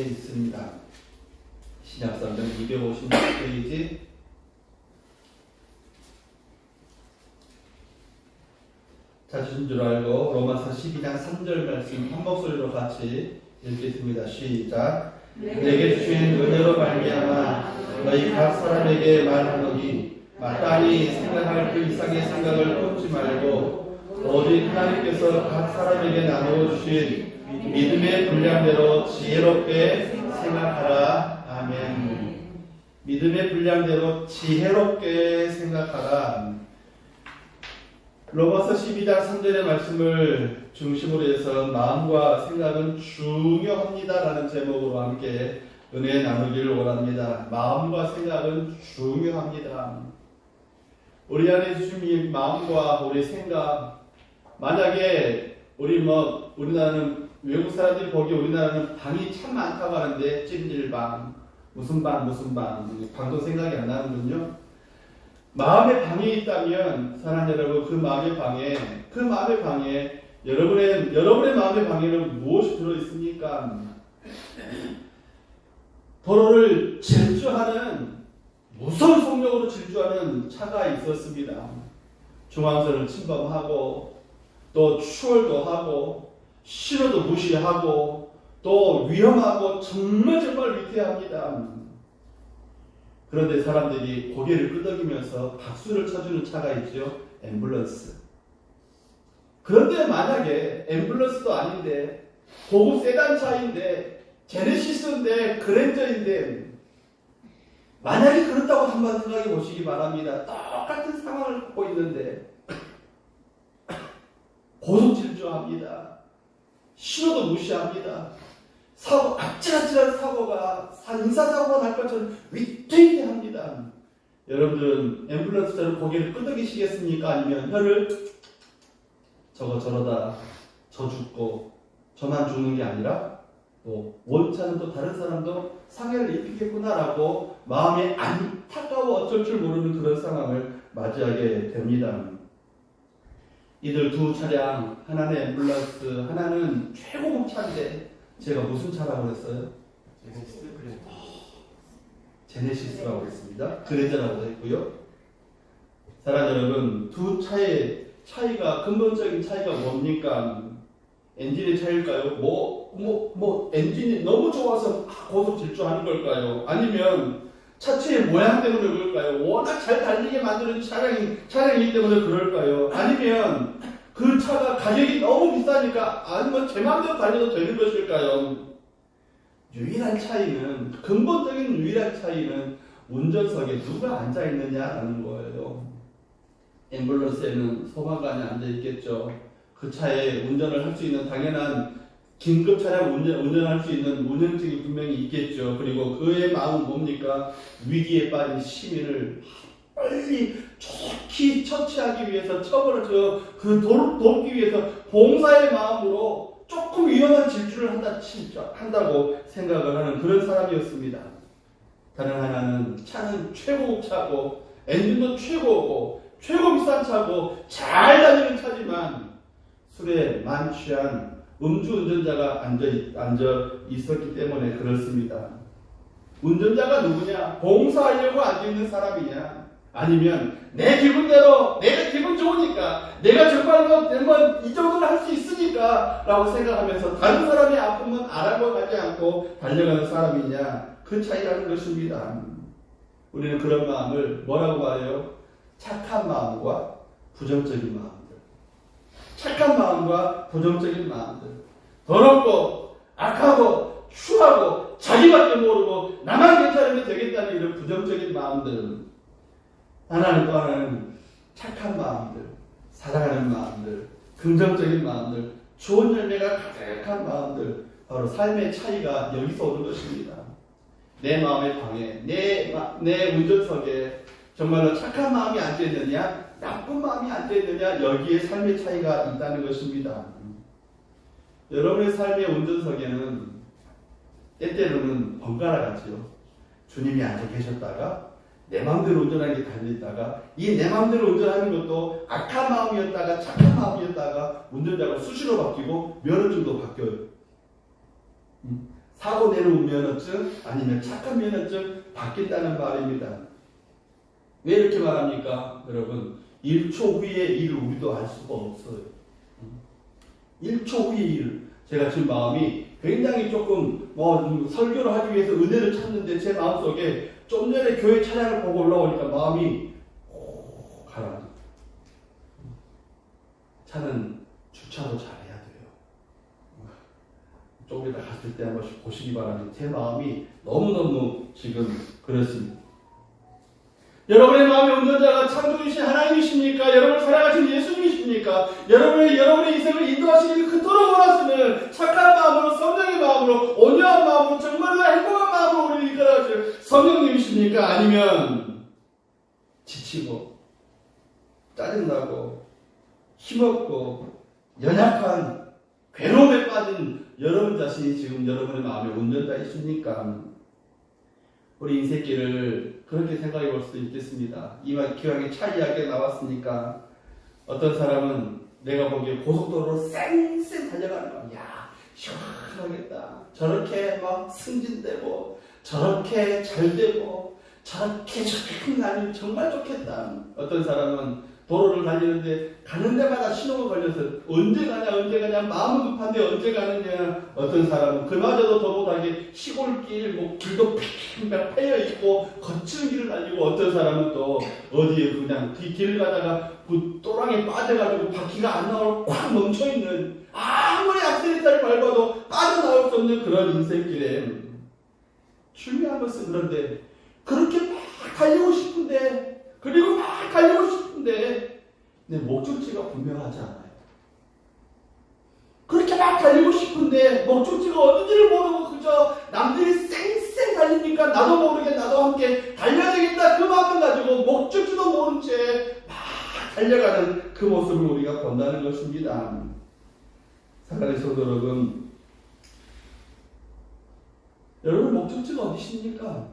있습니다. 신약성경 256페이지 찾으신 줄 알고 로마서 12장 3절 말씀 한 목소리로 같이 읽겠습니다. 시작. 내게 주신 은혜로 말미암아 너희 각 사람에게 말하노니 마땅히 생각할 그 이상의 생각을 품지 말고 오직 하나님께서 각 사람에게 나누어 주신 믿음의 분량대로 지혜롭게 생각하라. 아멘. 믿음의 분량대로 지혜롭게 생각하라. 로마서 12장 3절의 말씀을 중심으로 해서 마음과 생각은 중요합니다라는 제목으로 함께 은혜 나누기를 원합니다. 마음과 생각은 중요합니다. 우리 안에 주신 이 마음과 우리 생각, 만약에 우리나라는 외국 사람들이 보기에 우리나라는 방이 참 많다고 하는데 찜질방, 무슨 방도 생각이 안 나는군요. 마음의 방이 있다면 사랑하는 여러분, 그 마음의 방에 여러분의 마음의 방에는 무엇이 들어 있습니까? 도로를 질주하는 무서운 속력으로 질주하는 차가 있었습니다. 중앙선을 침범하고 또 추월도 하고 신호도 무시하고 또 위험하고 정말 위태합니다. 그런데 사람들이 고개를 끄덕이면서 박수를 쳐주는 차가 있죠. 앰뷸런스. 그런데 만약에 앰뷸런스도 아닌데 고급 세단차인데 제네시스인데 그랜저인데 만약에 그렇다고 한번 생각해 보시기 바랍니다. 똑같은 상황을 갖고 있는데 고속 질주합니다. 신호도 무시합니다. 아찔아찔한 사고가 인사사고가 날 것처럼 위태위태합니다. 여러분들은 앰뷸런스처럼 고개를 끄덕이시겠습니까? 아니면 혀를 저러다 저 죽고 저만 죽는 게 아니라 또 원차는 또 다른 사람도 상해를 입히겠구나라고 마음에 안타까워 어쩔 줄 모르는 그런 상황을 맞이하게 됩니다. 이들 두 차량, 하나는 앰뷸런스, 하나는 최고급 차인데 제가 무슨 차라고 그랬어요? 제네시스라고 했습니다. 그랜저라고도 했고요. 사랑하는 여러분, 두 차의 차이가, 근본적인 차이가 뭡니까? 엔진의 차이일까요? 엔진이 너무 좋아서 고속 질주하는 걸까요? 아니면 차체의 모양 때문에 그럴까요? 워낙 잘 달리게 만드는 차량이기 때문에 그럴까요? 아니면 그 차가 가격이 너무 비싸니까 아니면 제 마음대로 달려도 되는 것일까요? 근본적인 유일한 차이는 운전석에 누가 앉아있느냐라는 거예요. 앰뷸런스에는 소방관이 앉아있겠죠. 그 차에 운전을 할 수 있는 당연한 긴급 차량 운전할 수 있는 운전증이 분명히 있겠죠. 그리고 그의 마음은 뭡니까? 위기에 빠진 시민을 빨리 좋게 처치하기 위해서 돕기 위해서 봉사의 마음으로 조금 위험한 질주를 한다고 생각을 하는 그런 사람이었습니다. 다른 하나는 차는 최고급 차고 엔진도 최고고 최고 비싼 차고 잘 달리는 차지만 술에 만취한 음주운전자가 앉아 있었기 때문에 그렇습니다. 운전자가 누구냐? 봉사하려고 앉아있는 사람이냐? 아니면 내 기분대로 내가 기분 좋으니까 내가 정말로 되면 이 정도는 할 수 있으니까 라고 생각하면서 다른 사람의 아픔은 알아보지 않고 달려가는 사람이냐? 그 차이라는 것입니다. 우리는 그런 마음을 뭐라고 말해요? 착한 마음과 부정적인 마음들. 착한 마음과 부정적인 마음들. 더럽고 악하고 추하고 자기밖에 모르고 나만 괜찮으면 되겠다는 이런 부정적인 마음들. 하나는 착한 마음들, 사랑하는 마음들, 긍정적인 마음들, 좋은 열매가 가득한 마음들. 바로 삶의 차이가 여기서 오는 것입니다. 내 마음의 방에, 내 운전석에 정말로 착한 마음이 앉아있느냐, 나쁜 마음이 앉아있느냐, 여기에 삶의 차이가 있다는 것입니다. 여러분의 삶의 운전석에는 때때로는 번갈아 가지요. 주님이 앉아 계셨다가 내 마음대로 운전하게 달리다가 이 내 마음대로 운전하는 것도 악한 마음이었다가 착한 마음이었다가 운전자가 수시로 바뀌고 면허증도 바뀌어요. 타고내는 면허증 아니면 착한 면허증 바뀐다는 말입니다. 왜 이렇게 말합니까? 여러분 1초 후의 일을 우리도 알 수가 없어요. 1초 후의 일. 제가 지금 마음이 굉장히 조금 설교를 하기 위해서 은혜를 찾는데 제 마음속에 좀 전에 교회 찬양을 보고 올라오니까 마음이 가라앉아. 차는 주차도 잘해야 돼요. 좀 이따 갔을 때 한 번씩 보시기 바랍니다. 제 마음이 너무너무 지금 그렇습니다. 여러분의 마음의 운전자가 창조주신 하나님이십니까? 여러분을 살아가신 예수님이십니까? 여러분의 인생을 인도하시기를 그토록 원하시는 착한 마음으로, 성령의 마음으로, 온유한 마음으로, 정말로 행복한 마음으로 우리를 이끌어가실 성령님이십니까? 아니면 지치고 짜증나고 힘없고 연약한 괴로움에 빠진 여러분 자신이 지금 여러분의 마음의 운전자이십니까? 우리 인생길을 그렇게 생각해 볼 수도 있겠습니다. 기왕에 차 이야기가 나왔으니까 어떤 사람은 내가 보기에 고속도로로 쌩쌩 달려가는 거야. 야, 시원하겠다. 저렇게 막 승진되고 저렇게 잘되고 저렇게 좋은 날이 정말 좋겠다. 어떤 사람은 도로를 달리는데 가는 데마다 신호가 걸려서 언제 가냐 마음은 급한데 언제 가느냐. 어떤 사람은 그마저도 더못하게 시골길 길도 팽팽 패여있고 거친 길을 달리고 어떤 사람은 또 어디에 그냥 길을 가다가 그 또랑에 빠져가지고 바퀴가 안 나오고 꽉 멈춰있는 아무리 악셀레터를 밟아도 빠져나올 수 없는 그런 인생길에 중요한 것은 그런데 그렇게 막 달리고 싶은데 그리고 막 달리고 싶은데 내 목적지가 분명하지 않아요. 그렇게 막 달리고 싶은데 목적지가 어딘지를 모르고 그저 남들이 쌩쌩 달리니까 나도 모르게 나도 함께 달려야 되겠다 그 마음을 가지고 목적지도 모른 채 막 달려가는 그 모습을 우리가 본다는 것입니다. 사랑하는 성도 여러분, 여러분 목적지가 어디십니까?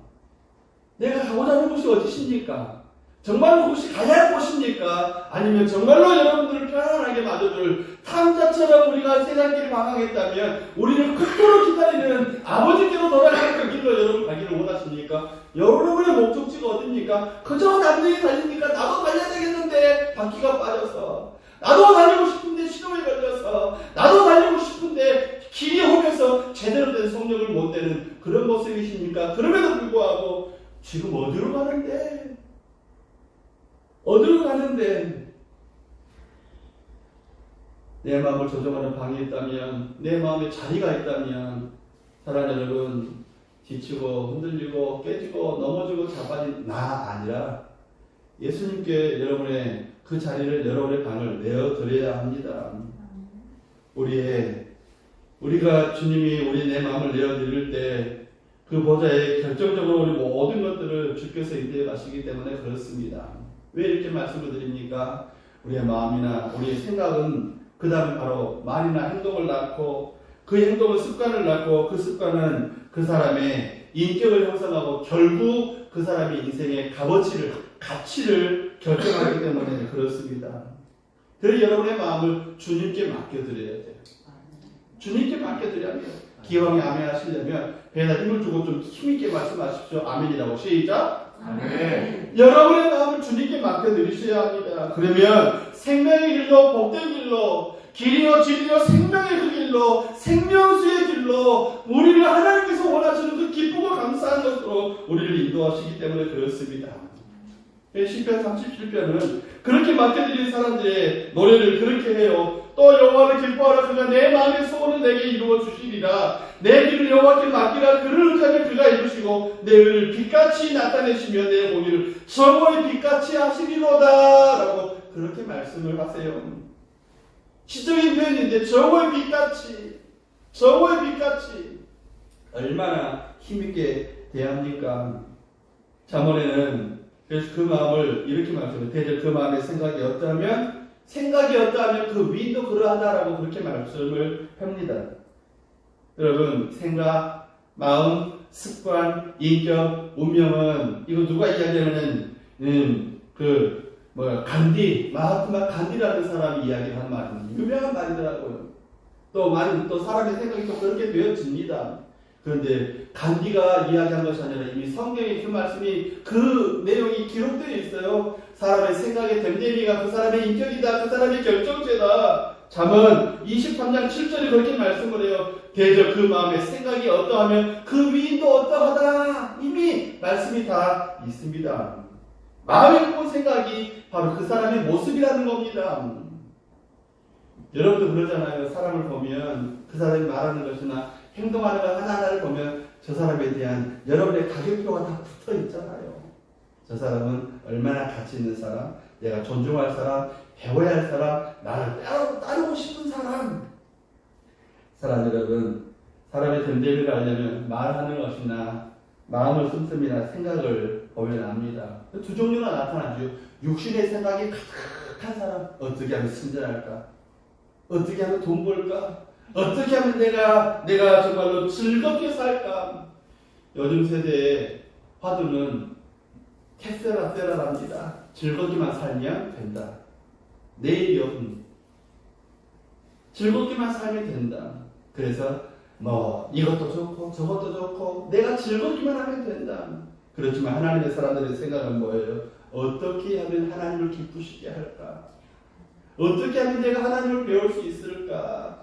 내가 가고자 하는 곳이 어디십니까? 정말로 그것이 가야 할 곳입니까? 아니면 정말로 여러분들을 편안하게 맞아줄 탐자처럼 우리가 세상길을 방황했다면 우리를 그토록 기다리는 아버지께로 돌아가는 그 길로 여러분 가기를 원하십니까? 여러분의 목적지가 어딥니까? 그저 남들이 달리니까 나도 달려야 되겠는데 바퀴가 빠져서 나도 달리고 싶은데 신호에 걸려서 나도 달리고 싶은데 길이 험해서 제대로 된 속력을 못 내는 그런 모습이십니까? 그럼에도 불구하고 지금 어디로 가는데? 내 마음을 조정하는 방이 있다면, 내 마음에 자리가 있다면, 사랑하는 여러분, 지치고 흔들리고 깨지고 넘어지고 자빠진 나 아니라 예수님께 여러분의 그 자리를 여러분의 방을 내어드려야 합니다. 우리가 주님이 우리 내 마음을 내어드릴 때 그 보좌에 결정적으로 우리 모든 것들을 주께서 인도해 가시기 때문에 그렇습니다. 왜 이렇게 말씀을 드립니까? 우리의 마음이나 우리의 생각은 그 다음에 바로 말이나 행동을 낳고 그 행동은 습관을 낳고 그 습관은 그 사람의 인격을 형성하고 결국 그 사람의 인생의 가치를 결정하기 때문에 그렇습니다. 그래서 여러분의 마음을 주님께 맡겨드려야 돼요. 주님께 맡겨드려야 돼요. 기왕에 아멘 하시려면 배에다 힘을 주고 좀 힘있게 말씀하십시오. 아멘이라고. 시작. 아멘. 여러분의 마음을 주님께 맡겨드리셔야 합니다. 그러면 생명의 길로, 복된 길로, 길이요 진리요 생명의 그 길로, 생명수의 길로 우리를 하나님께서 원하시는 그 기쁘고 감사한 것으로 우리를 인도하시기 때문에 그렇습니다. 시편 37편은 그렇게 맡겨드린 사람들의 노래를 그렇게 해요. 또 여호와를 기뻐하라. 그가 내 마음의 소원을 내게 이루어 주시리라. 내 길을 여호와께 맡기라. 그를 의지하면 그가 이루시고 내 의를 빛같이 나타내시며 내 공의를 정오의 빛같이 하시리로다 라고 그렇게 말씀을 하세요. 시적인 표현인데 정오의 빛같이 얼마나 힘있게 대합니까? 잠언에는 그래서 그 마음을 이렇게 말씀해요. 대저 그 마음의 생각이 어떠하면 그 위도 그러하다라고 그렇게 말씀을 합니다. 여러분, 생각, 마음, 습관, 인격, 운명은 이거 누가 이야기하냐면 마하트마 간디라는 사람이 이야기한 말입니다. 유명한 말이더라고요. 또 사람의 생각이 또 그렇게 되어집니다. 그런데 간디가 이야기한 것이 아니라 이미 성경에 그 말씀이 그 내용이 기록되어 있어요. 사람의 생각의 됨됨이가 그 사람의 인격이다. 그 사람의 결정체다. 잠언 23장 7절에 그렇게 말씀을 해요. 대저 그 마음의 생각이 어떠하면 그 위인도 어떠하다. 이미 말씀이 다 있습니다. 마음의 그 생각이 바로 그 사람의 모습이라는 겁니다. 여러분도 그러잖아요. 사람을 보면 그 사람이 말하는 것이나 행동하는 것 하나하나를 보면 저 사람에 대한 여러분의 가격표가 다 붙어 있잖아요. 저 사람은 얼마나 가치 있는 사람, 내가 존중할 사람, 배워야 할 사람, 나를 따르고 싶은 사람. 사랑 여러분, 사람의 됨됨이를 알려면 말하는 것이나 마음을 씀씀이나 생각을 보면 압니다. 두 종류가 나타나죠. 육신의 생각이 가득한 사람, 어떻게 하면 친절할까? 어떻게 하면 돈 벌까? 어떻게 하면 내가 정말로 즐겁게 살까? 요즘 세대의 화두는 캐세라세라랍니다. 즐겁게만 살면 된다. 내일이 없는 즐겁게만 살면 된다. 그래서 이것도 좋고 저것도 좋고 내가 즐겁기만 하면 된다. 그렇지만 하나님의 사람들의 생각은 뭐예요? 어떻게 하면 하나님을 기쁘시게 할까? 어떻게 하면 내가 하나님을 배울 수 있을까?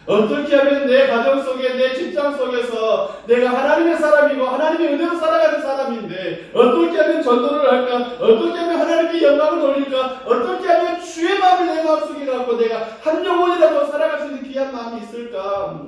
어떻게 하면 내 가정 속에 내 직장 속에서 내가 하나님의 사람이고 하나님의 은혜로 살아가는 사람인데 어떻게 하면 전도를 할까? 어떻게 하면 하나님께 영광을 돌릴까? 어떻게 하면 주의 마음을 내 마음속에 갖고 내가 한 영혼이라도 살아갈 수 있는 귀한 마음이 있을까?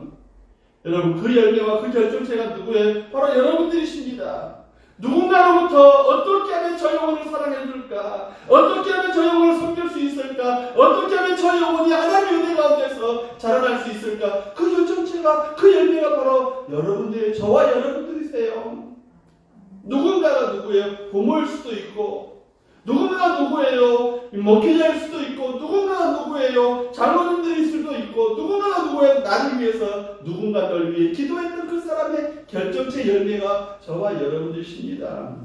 여러분 그 열매와 그 결정체가 누구예요? 바로 여러분들이십니다. 누군가로부터 어떻게 하면 저 영혼을 사랑해줄까? 어떻게 하면 저 영혼을 섬길 수 있을까? 어떻게 하면 저 영혼이 하나님의 은혜 가운데서 자라날 수 있을까? 그 결정체가, 그 열매가 바로 여러분들의, 저와 여러분들이세요. 누군가가 누구예요? 부모일 수도 있고, 누군가가 누구예요? 목회자일 수도 있고, 누군가가 누구예요? 장로님들일 수도 있고, 누군가가 누구예요? 나를 위해서, 누군가 널 위해 기도했던 그 사람의 결정체 열매가 저와 여러분들이십니다.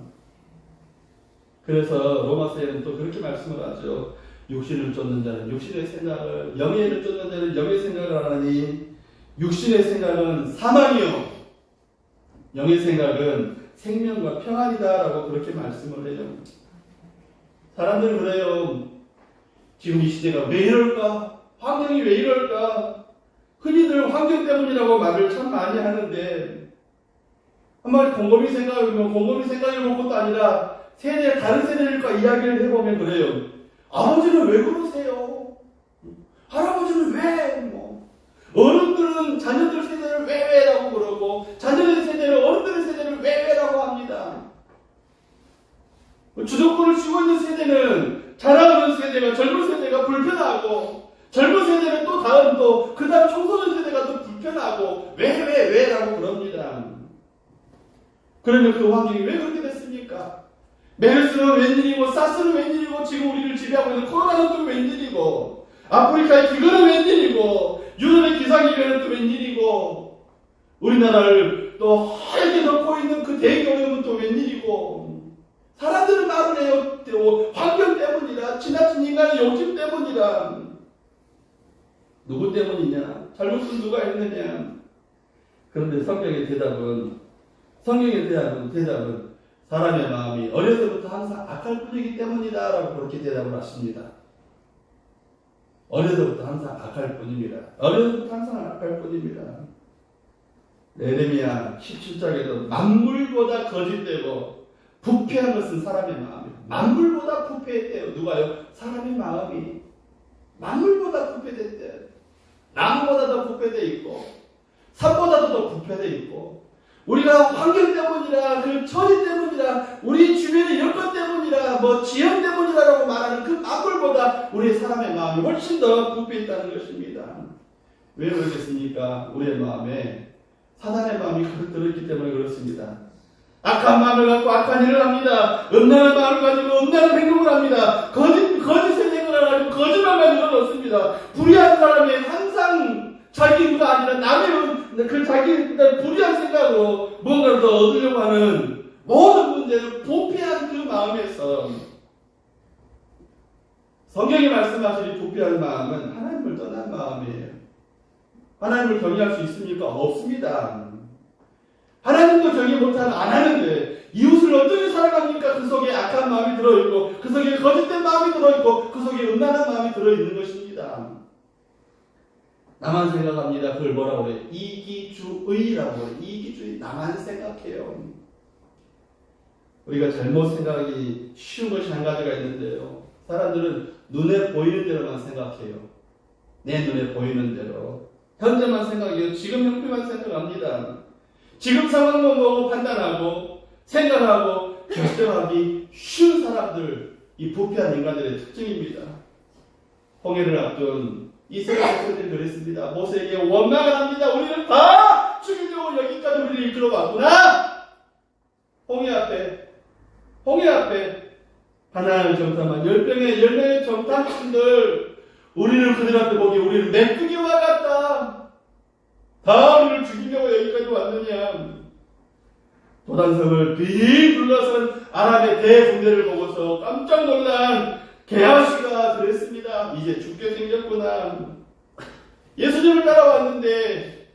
그래서 로마서에는 또 그렇게 말씀을 하죠. 육신을 쫓는 자는 육신의 생각을, 영예를 쫓는 자는 영의 생각을 하나니 육신의 생각은 사망이요 영의 생각은 생명과 평안이다라고 그렇게 말씀을 해요. 사람들은 그래요. 지금 이 시대가 왜 이럴까? 환경이 왜 이럴까? 흔히들 환경 때문이라고 말을 참 많이 하는데 한마디 곰곰이 생각해보면 곰곰이 생각해볼 것도 아니라 다른 세대들과 이야기를 해보면 그래요. 아버지는 왜 그러세요? 할아버지는 왜? 어른들은 자녀들 세대를 왜라고 그러고 자녀들 세대를 어른들의 세대를 왜라고 합니다. 주도권을 쥐고 있는 세대는 자라오는 세대가 젊은 세대가 불편하고 젊은 세대는 또 다음 그 다음 청소년 세대가 또 불편하고 왜라고 그럽니다. 그러면 그 환경이 왜 그렇게 됐습니까? 메르스는 웬일이고 사스는 웬일이고 지금 우리를 지배하고 있는 코로나는 또 웬일이고 아프리카의 기근은 웬일이고 유럽의 기상이변은 또 웬일이고 우리나라를 또 하얗게 덮고 있는 그 대기오염은 또 웬일이고 사람들은 말을 해요. 환경 때문이라 지나친 인간의 욕심 때문이라 누구 때문이냐? 잘못은 누가 했느냐? 그런데 성경의 대답은 사람의 마음이 어려서부터 항상 악할 뿐이기 때문이다 라고 그렇게 대답을 하십니다. 어려서부터 항상 악할 뿐입니다. 어려서부터 항상 악할 뿐입니다. 에레미야 17장에도 만물보다 거짓되고 부패한 것은 사람의 마음이에요. 만물보다 부패했대요. 누가요? 사람의 마음이 만물보다 부패됐대요. 나무보다 더 부패되어 있고 산보다도 더 부패되어 있고 우리가 환경 때문이라 그 처지 때문이라 우리 주변의 여건 때문이라 지형 때문이라고 말하는 그 만물보다 우리 사람의 마음이 훨씬 더 부패했다는 것입니다. 왜 그러겠습니까? 우리의 마음에 사단의 마음이 가득 들어있기 때문에 그렇습니다. 악한 마음을 갖고 악한 일을 합니다. 음란한 마음을 가지고 음란한 행동을 합니다. 거짓의 생각을 가지고 거짓말만 늘어놓습니다. 불의한 사람이 항상 자기 의가 아니라 남의 그 자기 불의한 생각으로 뭔가를 더 얻으려고 하는 모든 문제를 부패한 그 마음에서 성경이 말씀하시는 부패한 마음은 하나님을 떠난 마음이에요. 하나님을 경외할 수 있습니까? 없습니다. 하나님도 정의 못하면 안 하는데 이웃을 어떻게 살아갑니까? 그 속에 악한 마음이 들어있고 그 속에 거짓된 마음이 들어있고 그 속에 음란한 마음이 들어있는 것입니다. 나만 생각합니다. 그걸 뭐라고 그래요? 이기주의라고 그래요. 이기주의. 나만 생각해요. 우리가 잘못 생각하기 쉬운 것이 한 가지가 있는데요. 사람들은 눈에 보이는 대로만 생각해요. 내 눈에 보이는 대로. 현재만 생각해요. 지금 형편만 생각합니다. 지금 상황만 보고 판단하고 생각하고 결정하기 쉬운 사람들, 이 부패한 인간들의 특징입니다. 홍해를 앞둔 이스라엘 백성들이 그랬습니다. 모세에게 원망을 합니다. 우리를 다 죽이려고 여기까지 우리를 이끌어왔구나. 홍해 앞에 하나의 정탐한 10명의 정탐꾼들, 우리를 그들 앞에 보기에 우리를 메꾸기와 같다. 다 우리를 죽이려고 여기까지 왔느냐. 도단성을 빙 둘러선 아람의 대군대를 보고서 깜짝 놀란 게하시가 그랬습니다. 이제 죽게 생겼구나. 예수님을 따라왔는데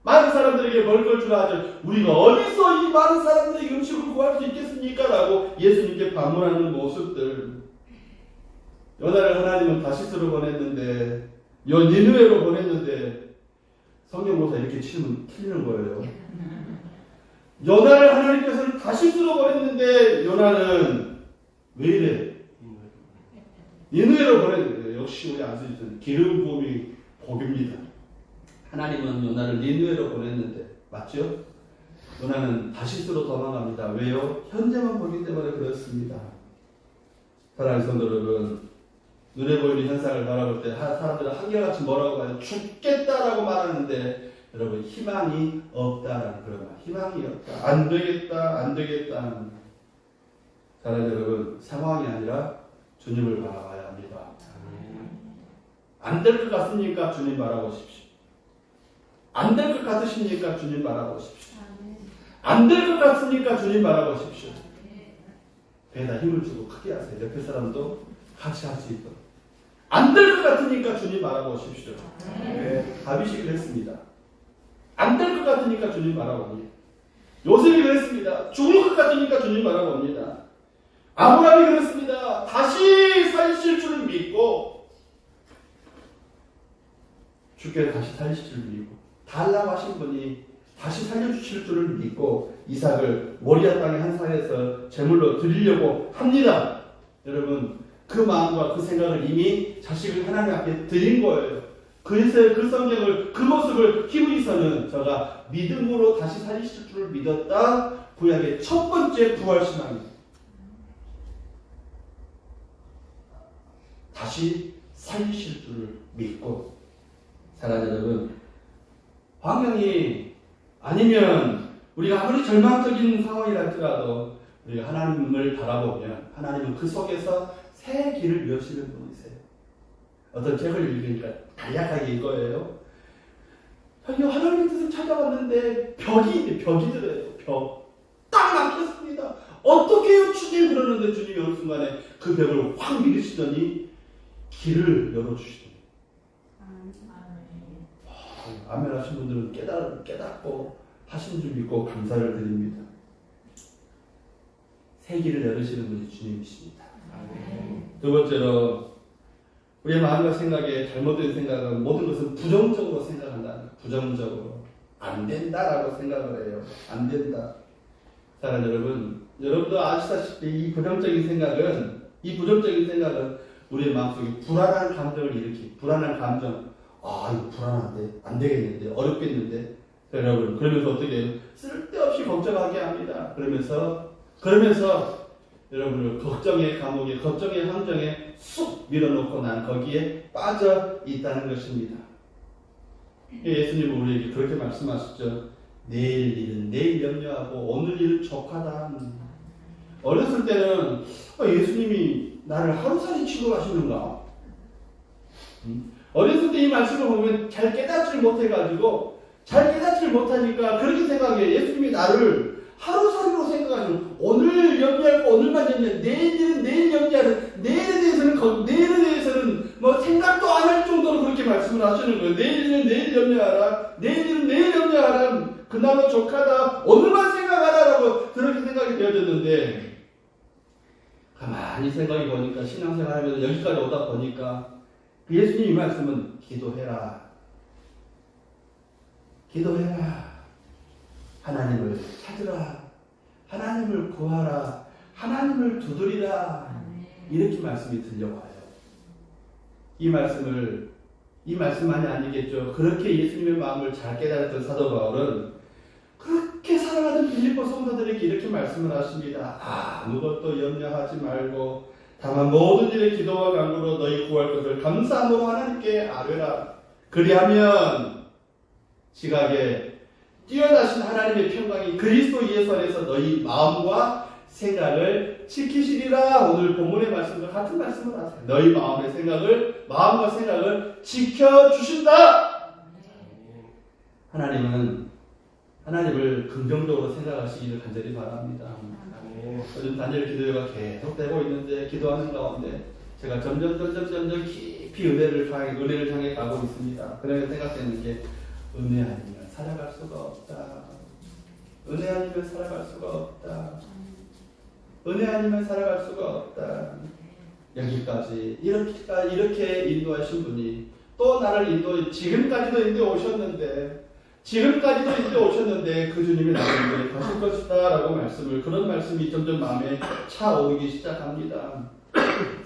많은 사람들에게 먹을 걸 주라 하죠. 우리가 어디서 이 많은 사람들에게 음식을 구할 수 있겠습니까? 라고 예수님께 반문하는 모습들. 요나를 하나님은 다시스로 보냈는데 니느웨로 보냈는데 성경보다 이렇게 치면 틀리는 거예요. 요나를 하나님께서는 다시스로 보냈는데 요나는 왜 이래? 니느웨로 보냈는데 역시 우리 안수지는 기름 부음이 복입니다. 하나님은 요나를 니느웨로 보냈는데 맞죠? 요나는 다시스로 도망갑니다. 왜요? 현재만 보기 때문에 그렇습니다. 사랑하는 성도 여러분, 눈에 보이는 현상을 바라볼 때 사람들은 한결같이 뭐라고 하죠? 죽겠다라고 말하는데 여러분 희망이 없다라는 그런 말. 희망이 없다. 안 되겠다. 사랑하는 여러분, 상황이 아니라 주님을 바라봐야 합니다. 안 될 것 같습니까? 주님 바라보십시오. 안 될 것 같으십니까? 주님 바라보십시오. 안 될 것 같습니까? 주님 바라보십시오. 배에다 힘을 주고 크게 하세요. 옆에 사람도 같이 할 수 있도록. 안 될 것 같으니까 주님 바라보십시오. 네, 다윗이 그랬습니다. 안 될 것 같으니까 주님 바라봅니다. 요셉이 그랬습니다. 죽을 것 같으니까 주님 바라봅니다. 아브라함이 그랬습니다. 다시 살리실 줄을 믿고 주께 다시 살리실 줄을 믿고 달라고 하신 분이 다시 살려주실 줄을 믿고 이삭을 모리아 땅의 한 산에서 제물로 드리려고 합니다. 여러분 그 마음과 그 생각을 이미 자식을 하나님 앞에 드린 거예요. 그 성경을 그 모습을 히브리서는 저가 믿음으로 다시 살리실 줄을 믿었다. 구약의 첫 번째 부활신앙입니다. 다시 살리실 줄을 믿고 사랑하는 여러분, 환경이 아니면 우리가 아무리 절망적인 상황이라 할지라도 우리가 하나님을 바라보면 하나님은 그 속에서 새 길을 여시는 분이세요. 어떤 책을 읽으니까 간략하게 이거예요. 하나님의 뜻을 찾아왔는데 벽이 들어요. 벽. 딱 막혔습니다. 어떻게 해요 주님? 그러는데 주님이 어느 순간에 그 벽을 확 밀으시더니 길을 열어주시더니 아멘 하신 분들은 깨닫고 하신 줄 믿고 감사를 드립니다. 새 길을 열으시는 분이 주님이십니다. 두 번째로 우리의 마음과 생각에 잘못된 생각은 모든 것을 부정적으로 생각한다. 부정적으로 안 된다라고 생각을 해요. 안 된다. 사랑하는 여러분, 여러분도 아시다시피 이 부정적인 생각은 우리의 마음속에 불안한 감정을 일으키고 불안한 감정. 이거 불안한데 안 되겠는데 어렵겠는데 여러분 그러면서 어떻게 해요? 쓸데없이 걱정하게 합니다. 그러면서 여러분을 걱정의 감옥에 걱정의 함정에 쑥 밀어놓고 난 거기에 빠져 있다는 것입니다. 예수님은 우리에게 그렇게 말씀하셨죠. 내일 일은 내일 염려하고 오늘 일은 족하다. 어렸을 때는 예수님이 나를 하루살이 취급하시는가? 어렸을 때 이 말씀을 보면 잘 깨닫지를 못하니까 그렇게 생각해. 예수님이 나를 하루살이로 생각하시는, 오늘 염려할 거 오늘만 염려, 내일 일은 내일 염려하는, 내일에 대해서는 뭐 생각도 안 할 정도로 그렇게 말씀을 하시는 거예요. 내일 일은 내일 염려하라. 내일 일은 내일 염려하라. 그나마 족하다. 오늘만 생각 되어졌는데 가만히 생각해 보니까 신앙생활 하면서 여기까지 오다 보니까 그 예수님 이 말씀은 기도해라. 기도해라. 하나님을 찾으라. 하나님을 구하라. 하나님을 두드리라. 이렇게 말씀이 들려와요. 이 말씀만이 아니겠죠. 그렇게 예수님의 마음을 잘 깨달았던 사도 바울은 그렇게 사랑하던 빌립보 성도들에게 이렇게 말씀을 하십니다. 아무것도 염려하지 말고 다만 모든 일에 기도와 간구로 너희 구할 것을 감사함으로 하나님께 아뢰라. 그리하면 지각에 뛰어나신 하나님의 평강이 그리스도 예수 안에서 너희 마음과 생각을 지키시리라. 오늘 본문의 말씀과 같은 말씀을 하세요. 너희 마음과 생각을 지켜주신다. 하나님을 긍정적으로 생각하시기를 간절히 바랍니다. 요즘 단일 기도회가 계속되고 있는데 기도하는 가운데 제가 점점 깊이 은혜를 향해 가고 있습니다. 그래서 생각되는 게 은혜 아니면 살아갈 수가 없다. 은혜 아니면 살아갈 수가 없다. 은혜 아니면 살아갈 수가 없다. 여기까지 이렇게 인도하신 분이 또 나를 지금까지도 인도해 오셨는데 그 주님이 나를 인도해 가실 것이다 라고 그런 말씀이 점점 마음에 차오르기 시작합니다.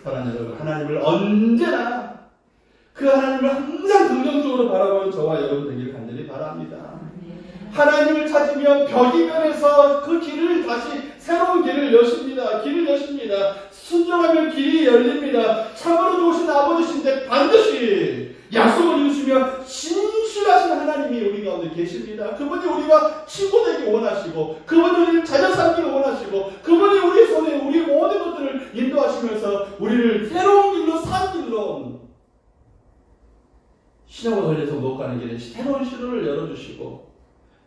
사랑하는 여러분, 하나님을 언제나 그 하나님을 항상 긍정적으로 바라보는 저와 여러분 되기를 간절히 바랍니다. 하나님을 찾으며 벽이면에서 그 길을 다시 새로운 길을 여십니다. 순종하면 길이 열립니다. 참으로 좋으신 아버지신데 반드시 약속을 이루시며 신실하신 하나님이 우리 가운데 계십니다. 그분이 우리와 친구 되기 원하시고 그분이 우리를 자녀 삼기를 원하시고 그분이 우리 손에 우리 모든 것들을 인도하시면서 우리를 새로운 길로 산 길로 신용을 걸려서 못 가는 길에 새로운 시로를 열어주시고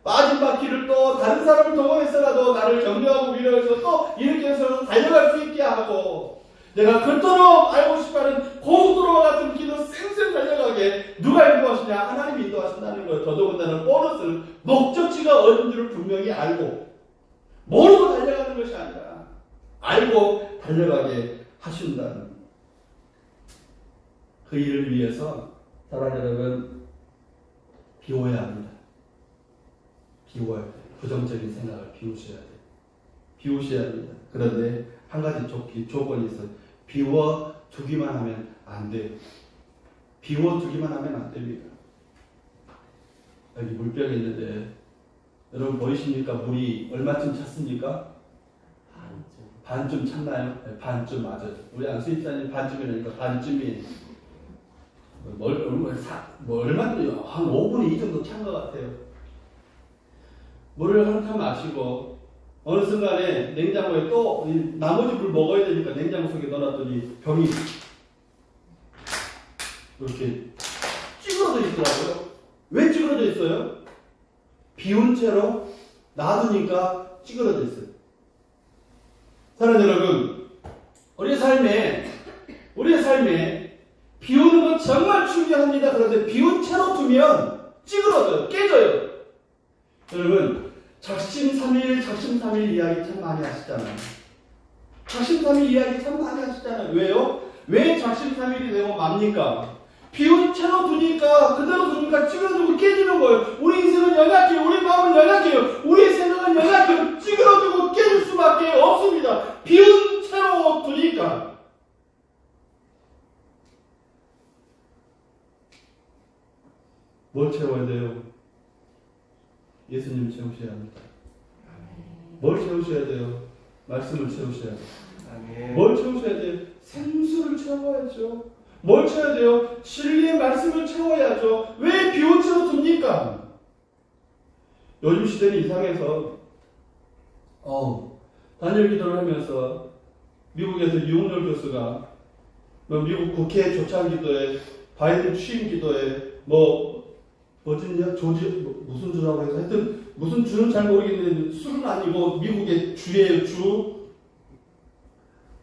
빠진 바퀴를 또 다른 사람을 동원해서라도 나를 격려하고 위로해서 또 이렇게 해서 달려갈 수 있게 하고 내가 그토록 알고 싶어하는 고속도로와 같은 길로 쌩쌩 달려가게 누가 인도하시냐? 하나님이 인도하신다는 거예요. 더더군다나 보너스는 목적지가 어딘지를 분명히 알고 모르고 달려가는 것이 아니라 알고 달려가게 하신다는 그 일을 위해서 사랑하는 여러분 비워야 합니다. 비워야 돼요. 부정적인 생각을 비우셔야 돼요. 비우셔야 합니다. 그런데 한 가지 조건이 있어요. 비워두기만 하면 안 돼요. 비워두기만 하면 안 됩니다. 여기 물병이 있는데 여러분 보이십니까? 물이 얼마쯤 찼습니까? 반쯤 찼나요? 네, 반쯤 맞아요. 우리 안수입사님 반쯤이라니까 반쯤이 얼마쯤 한 5분의 2 정도 찬 것 같아요. 물을 한 칸 마시고 어느 순간에 냉장고에 또 나머지 물 먹어야 되니까 냉장고 속에 넣어놨더니 병이 이렇게 찌그러져 있더라고요. 왜 찌그러져 있어요? 비운 채로 놔두니까 찌그러져 있어요. 사랑하는 여러분, 우리의 삶에 비우는 건 정말 중요합니다. 그런데 비운 채로 두면 찌그러져요. 깨져요. 여러분, 작심삼일 이야기 참 많이 하시잖아요. 왜요? 왜 작심삼일이 되고 맙니까? 비운 채로 두니까 그대로 두니까 찌그러지고 깨지는 거예요. 우리 인생은 연약해요. 우리 마음은 연약해요. 우리 생각은 연약해요. 찌그러지고 깨질 수밖에 없습니다. 비운 채로 두니까. 뭘 채워야 돼요? 예수님 채우셔야 합니다. 뭘 채우셔야 돼요? 말씀을 채우셔야 돼요. 뭘 채우셔야 돼요? 생수를 채워야죠. 뭘 채워야 돼요? 진리의 말씀을 채워야죠. 왜 비운 채로 둡니까? 요즘 시대는 이상해서 단일 기도를 하면서 미국에서 유홍열 교수가 미국 국회 조찬 기도에 바이든 취임 기도에 무슨 주라고 해서 하여튼 무슨 주는 잘 모르겠는데 술은 아니고 미국의 주예요. 주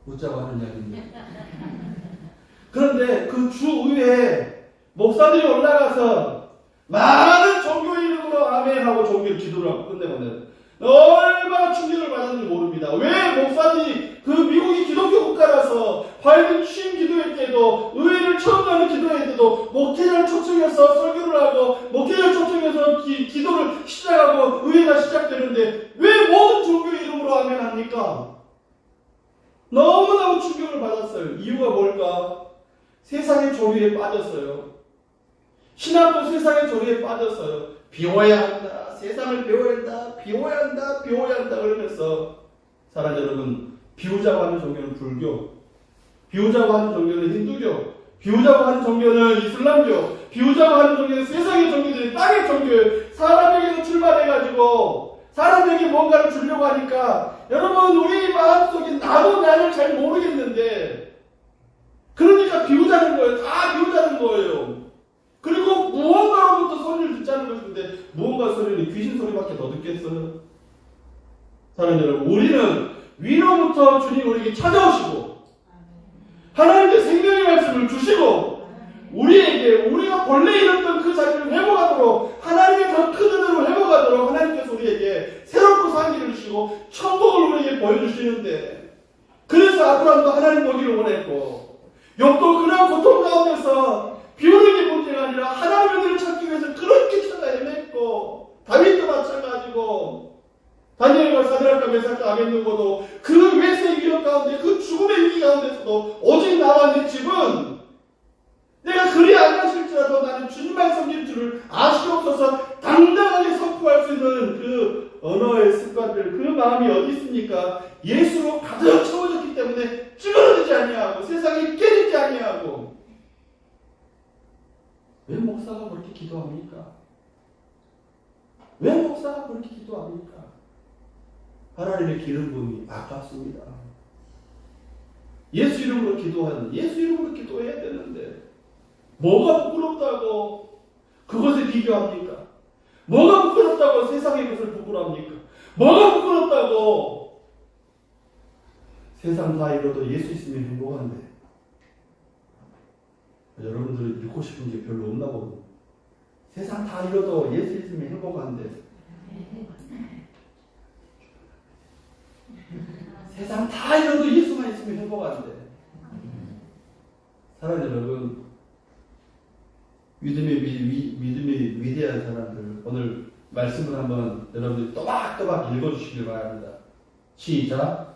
묻자고 하는 이야기입니다. 그런데 그 주위에 목사들이 올라가서 많은 종교 이름으로 아멘하고 종교 기도를 하고 끝내보내요. 얼마나 얼마나 충격을 받았는지 모릅니다. 왜 목사들이 그 미국이 기독교 국가라서 바이든 취임 기도회 때도 의회를 처음 가는 기도회 때도 목회자를 초청해서 설교를 하고 목회자를 초청해서 기도를 시작하고 의회가 시작되는데 왜 모든 종교의 이름으로 아멘 합니까? 너무너무 충격을 받았어요. 이유가 뭘까? 세상의 조류에 빠졌어요. 신학도 세상의 조류에 빠졌어요. 비워야 한다. 세상을 배워야 한다. 비워야 한다. 비워야 한다. 그러면서 사랑하는 여러분, 비우자고 하는 종교는 불교, 비우자고 하는 종교는 힌두교, 비우자고 하는 종교는 이슬람교, 비우자고 하는 종교는 세상의 종교들이 땅의 종교예요. 사람에게서 출발해가지고 사람에게 뭔가를 주려고 하니까 여러분 우리 마음속에 나도 나를 잘 모르겠는데 그러니까 비우자는 거예요. 다 비우자는 거예요. 그리고 무언가로부터 소리를 듣자는 것인데 무언가 소리는 귀신 소리밖에 더 듣겠어요? 사랑하는 여러분, 우리는 위로부터 주님 우리에게 찾아오시고 하나님의 생명의 말씀을 주시고 우리에게 우리가 본래 잃었던 그 자리를 회복하도록 하나님의 더 큰 은혜로 회복하도록 하나님께서 우리에게 새롭고 상기를 주시고 천국을 우리에게 보여주시는데 그래서 아브라함도 하나님 보기를 원했고 욥도 그런 고통 가운데서 비오는 게 문제가 아니라 하나님의 은혜를 찾기 위해서 그렇게 찾아 헤맸고 다윗도 마찬가지고 다니엘과 사드락과 메삭과 아벳느고도 그 외세 위협 가운데 그 죽음의 위기 가운데서도 오직 나와 내 집은 내가 그리 아니하실지라도 나는 주님만 섬길 줄을 아시옵소서 당당하게 선포할 수 있는 그 언어의 습관들 그 마음이 어디 있습니까? 예수로 가득 채워졌기 때문에 찌그러지지 아니하고 세상에 깨지지 아니하고 왜 목사가 그렇게 기도합니까? 왜 목사가 그렇게 기도합니까? 하나님의 기름 부음이 아깝습니다. 예수 이름으로 기도하는 예수 이름으로 기도해야 되는데 뭐가 부끄럽다고 그것에 비교합니까? 뭐가 부끄럽다고 세상의 것을 부끄러합니까? 뭐가 부끄럽다고 세상 다 잃어도 예수 있으면 행복한데 여러분들은 잃고 싶은 게 별로 없나 보고 세상 다 잃어도 예수 있으면 행복한데 세상 다 잃어도 예수만 있으면 행복한데 사랑하는 여러분 믿음의 위대한 사람들 오늘 말씀을 한번 여러분들이 또박또박 읽어주시길 바랍니다. 시작.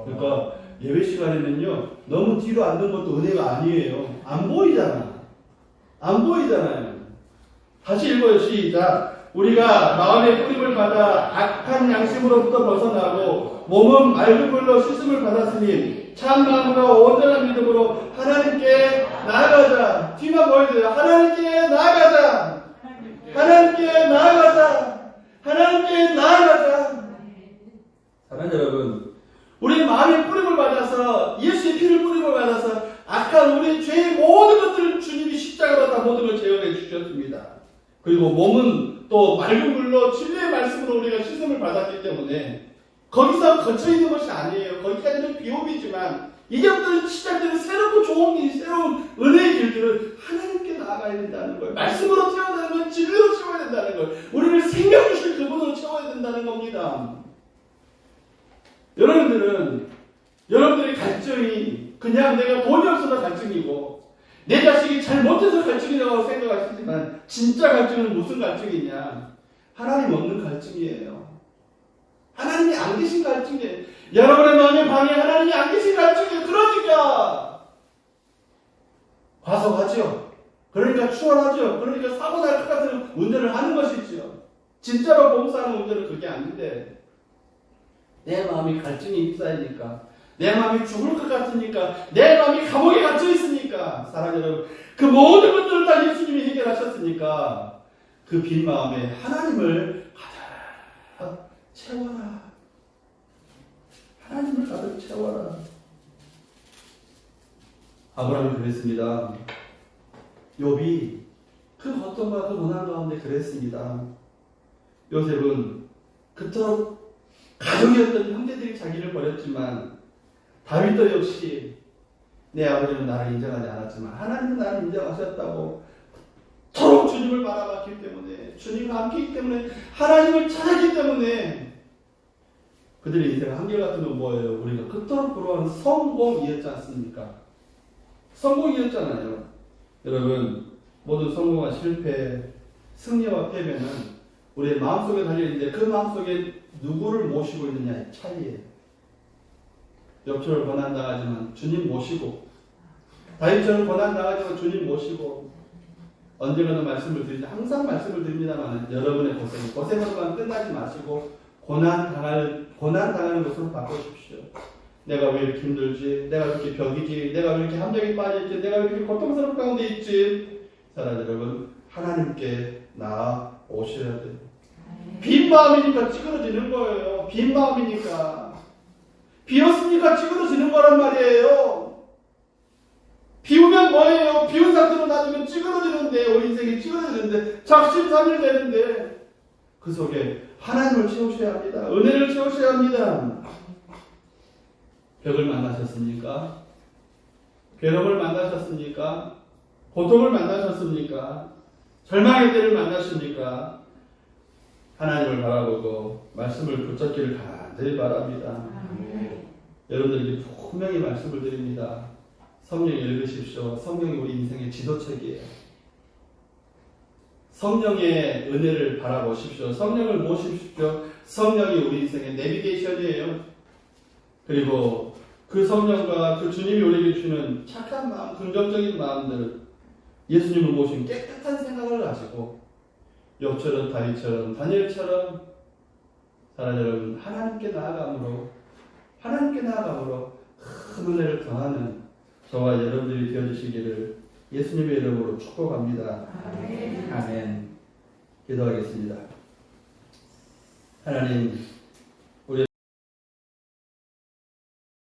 그러니까 예배 시간에는요 너무 뒤로 앉는 것도 은혜가 아니에요. 안 보이잖아. 안 보이잖아요. 다시 읽어요. 시작. 우리가 마음의 뿌림을 받아 악한 양심으로부터 벗어나고 몸은 맑은 물로 씻음을 받았으니 참 마음으로 온전한 믿음으로 하나님께 나아가자. 뒤만 보여줘요. 하나님께 나아가자. 하나님께 나아가자. 하나님께 나아가자. 사랑하는 여러분, 우리 마음의 뿌림을 받아서 예수의 피를 뿌림을 받아서 악한 우리 죄의 모든 것들을 주님이 십자가로 다 모든 걸 제어해 주셨습니다. 그리고 몸은 또 맑은 물로 진리의 말씀으로 우리가 씻음을 받았기 때문에 거기서 거쳐있는 것이 아니에요. 거기까지는 비움이지만 이제부터 시작되는 새롭고 좋은 길, 새로운 은혜의 길들은 하나님께 나아가야 된다는 거예요. 말씀으로 채워야 되는 건 진리로 채워야 된다는 거예요. 우리를 생명 주실 그분으로 채워야 된다는 겁니다. 여러분들의 갈증이 그냥 내가 돈이 없어서 갈증이고 내 자식이 잘못해서 갈증이라고 생각하시지만 진짜 갈증은 무슨 갈증이냐? 하나님 없는 갈증이에요. 하나님이 안 계신 갈증이에요. 여러분의 마음의 방에 하나님이 안 계신 갈증이에요. 그러니까 과속하죠. 그러니까 추월하죠. 그러니까 사고 날 것 같은 운전을 하는 것이죠. 진짜로 봉사하는 운전은 그게 아닌데 내 마음이 갈증이 휩싸이니까 내 마음이 죽을 것 같으니까 내 마음이 감옥에 갇혀 있으니까 사랑하는 여러분 그 모든 것들을 다 예수님이 해결하셨으니까 그 빈 마음에 하나님을 가득 채워라. 하나님을 가득 채워라. 아브라함이 그랬습니다. 욥이 그 고통과 그 고난 가운데 그랬습니다. 요셉은 그토록 가족이었던 형제들이 자기를 버렸지만 다윗도 역시 내 아버지는 나를 인정하지 않았지만 하나님은 나를 인정하셨다고 토록 주님을 바라봤기 때문에, 주님과 함께이기 때문에, 하나님을 찾았기 때문에 그들의 인생 한결같은 건 뭐예요? 우리가 그토록 부러워하는 성공이었지 않습니까? 성공이었잖아요. 여러분, 모든 성공과 실패, 승리와 패배는 우리의 마음속에 달려있는데 그 마음속에 누구를 모시고 있느냐의 차이예요. 욥처럼 고난당하지만 주님 모시고, 다윗처럼 고난당하지만 주님 모시고, 언젠가도 말씀을 드리지, 항상 말씀을 드립니다만 여러분의 고생으로만 끝나지 마시고 고난당하는 것으로 바꾸십시오. 내가 왜 이렇게 힘들지? 내가 왜 이렇게 벽이지? 내가 왜 이렇게 함정에 빠져있지? 내가 왜 이렇게 고통스러운 가운데 있지? 사랑하는 여러분, 하나님께 나아오셔야 돼요. 빈 마음이니까 찌그러지는 거예요. 빈 마음이니까. 비었으니까 찌그러지는 거란 말이에요. 비우면 뭐예요? 비운 상태로 놔두면 찌그러지는데, 우리 인생이 찌그러지는데, 작심삼일 되는데, 그 속에 하나님을 채우셔야 합니다. 은혜를 채우셔야 합니다. 벽을 만나셨습니까? 괴로움을 만나셨습니까? 고통을 만나셨습니까? 절망의 때를 만나십니까? 하나님을 바라보고 말씀을 붙잡기를 간절히 바랍니다. 여러분들에게 분명히 말씀을 드립니다. 성령 읽으십시오. 성령이 우리 인생의 지도책이에요. 성령의 은혜를 바라보십시오. 성령을 모십시오. 성령이 우리 인생의 내비게이션이에요. 그리고 그 성령과 그 주님이 우리에게 주시는 착한 마음, 긍정적인 마음들, 예수님을 모신 깨끗한 생각을 가지고 욥처럼 다윗처럼 다니엘처럼 사랑하는 여러분, 하나님께 나아감으로 큰 은혜를 더하는 저와 여러분들이 되어주시기를 예수님의 이름으로 축복합니다. 아멘. 기도하겠습니다. 하나님,